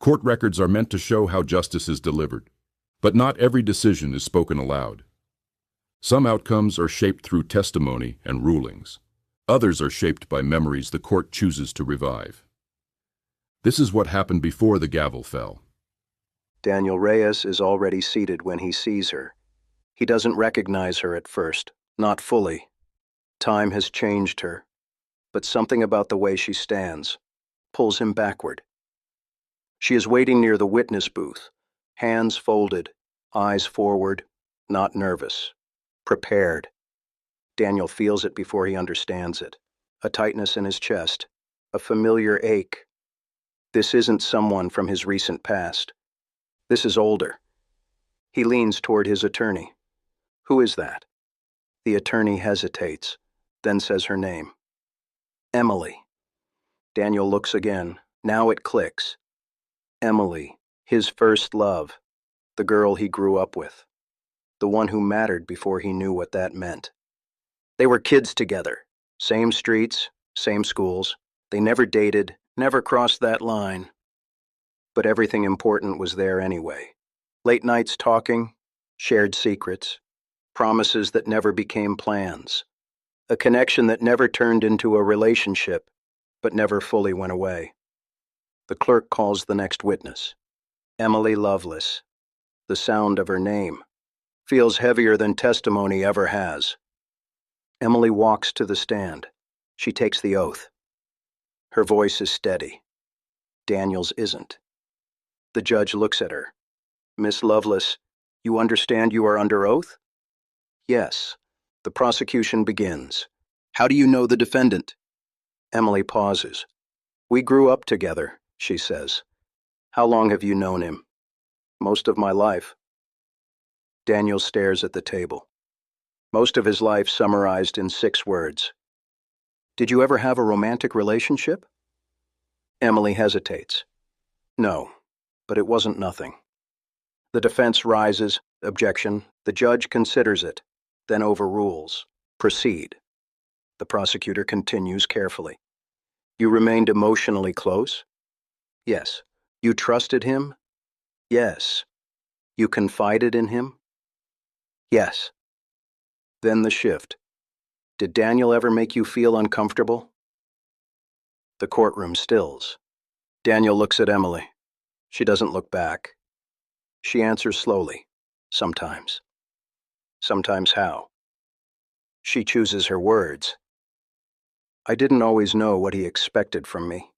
Court records are meant to show how justice is delivered, but not every decision is spoken aloud. Some outcomes are shaped through testimony and rulings. Others are shaped by memories the court chooses to revive. This is what happened before the gavel fell. Daniel Reyes is already seated when he sees her. He doesn't recognize her at first, not fully. Time has changed her, but something about the way she stands pulls him backward. She is waiting near the witness booth, hands folded, eyes forward, not nervous, prepared. Daniel feels it before he understands it. A tightness in his chest, a familiar ache. This isn't someone from his recent past. This is older. He leans toward his attorney. Who is that? The attorney hesitates, then says her name. Emily. Daniel looks again. Now it clicks. Emily, his first love, the girl he grew up with, the one who mattered before he knew what that meant. They were kids together, same streets, same schools. They never dated, never crossed that line. But everything important was there anyway. Late nights talking, shared secrets, promises that never became plans, a connection that never turned into a relationship, but never fully went away. The clerk calls the next witness. Emily Lovelace. The sound of her name feels heavier than testimony ever has. Emily walks to the stand. She takes the oath. Her voice is steady. Daniel's isn't. The judge looks at her. Miss Lovelace, you understand you are under oath? Yes. The prosecution begins. How do you know the defendant? Emily pauses. We grew up together, she says. How long have you known him? Most of my life. Daniel stares at the table. Most of his life summarized in 6 words. Did you ever have a romantic relationship? Emily hesitates. No, but it wasn't nothing. The defense rises, objection. The judge considers it, then overrules. Proceed. The prosecutor continues carefully. You remained emotionally close? Yes. You trusted him? Yes. You confided in him? Yes. Then the shift. Did Daniel ever make you feel uncomfortable? The courtroom stills. Daniel looks at Emily. She doesn't look back. She answers slowly. Sometimes. Sometimes how? She chooses her words. I didn't always know what he expected from me.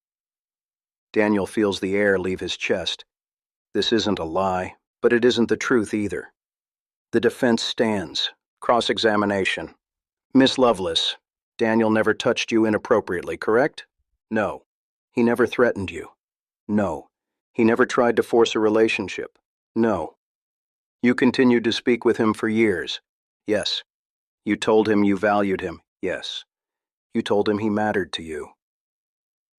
Daniel feels the air leave his chest. This isn't a lie, but it isn't the truth either. The defense stands. Cross-examination. Miss Lovelace, Daniel never touched you inappropriately, correct? No. He never threatened you? No. He never tried to force a relationship? No. You continued to speak with him for years? Yes. You told him you valued him? Yes. You told him he mattered to you?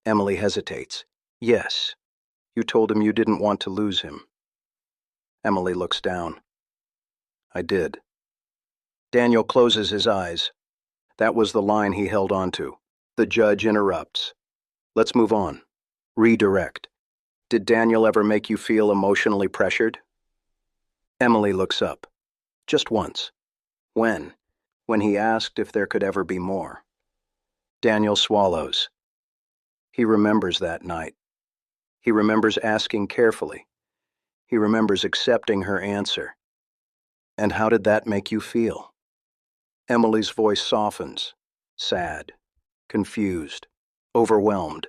Emily hesitates. Yes. You told him you didn't want to lose him? Emily looks down. I did. Daniel closes his eyes. That was the line he held on to. The judge interrupts. Let's move on. Redirect. Did Daniel ever make you feel emotionally pressured? Emily looks up. Just once. When? When he asked if there could ever be more. Daniel swallows. He remembers that night. He remembers asking carefully. He remembers accepting her answer. And how did that make you feel? Emily's voice softens. Sad. Confused. Overwhelmed.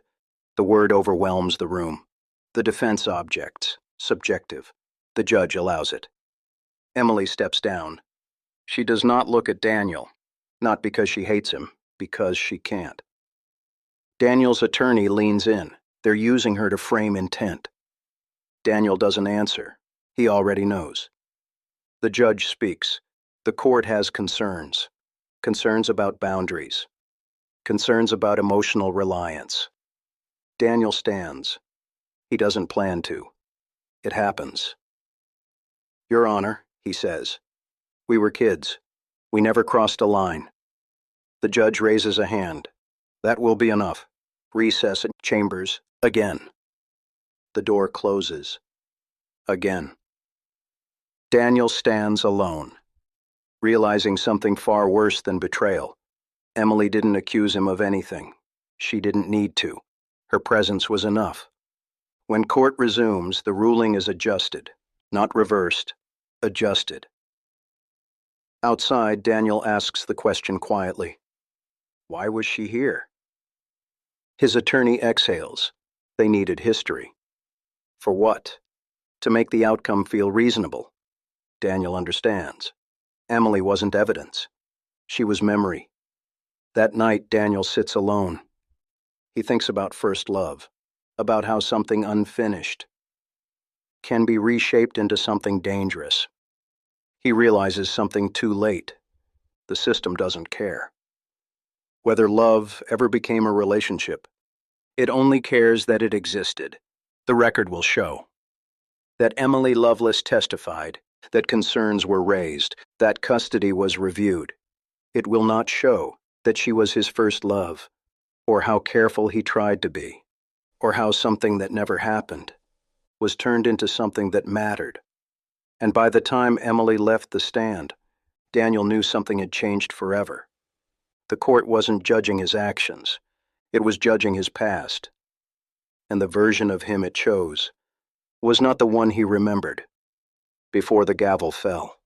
The word overwhelms the room. The defense objects. Subjective. The judge allows it. Emily steps down. She does not look at Daniel. Not because she hates him, because she can't. Daniel's attorney leans in. They're using her to frame intent. Daniel doesn't answer. He already knows. The judge speaks. The court has concerns. Concerns about boundaries. Concerns about emotional reliance. Daniel stands. He doesn't plan to. It happens. Your Honor, he says. We were kids. We never crossed a line. The judge raises a hand. That will be enough. Recess at chambers, again. The door closes. Again. Daniel stands alone, realizing something far worse than betrayal. Emily didn't accuse him of anything. She didn't need to. Her presence was enough. When court resumes, the ruling is adjusted, not reversed, adjusted. Outside, Daniel asks the question quietly. Why was she here? His attorney exhales. They needed history. For what? To make the outcome feel reasonable. Daniel understands. Emily wasn't evidence. She was memory. That night, Daniel sits alone. He thinks about first love, about how something unfinished can be reshaped into something dangerous. He realizes something too late. The system doesn't care. Whether love ever became a relationship, it only cares that it existed. The record will show that Emily Lovelace testified, that concerns were raised, that custody was reviewed. It will not show that she was his first love, or how careful he tried to be, or how something that never happened was turned into something that mattered. And by the time Emily left the stand, Daniel knew something had changed forever. The court wasn't judging his actions, it was judging his past. And the version of him it chose was not the one he remembered before the gavel fell.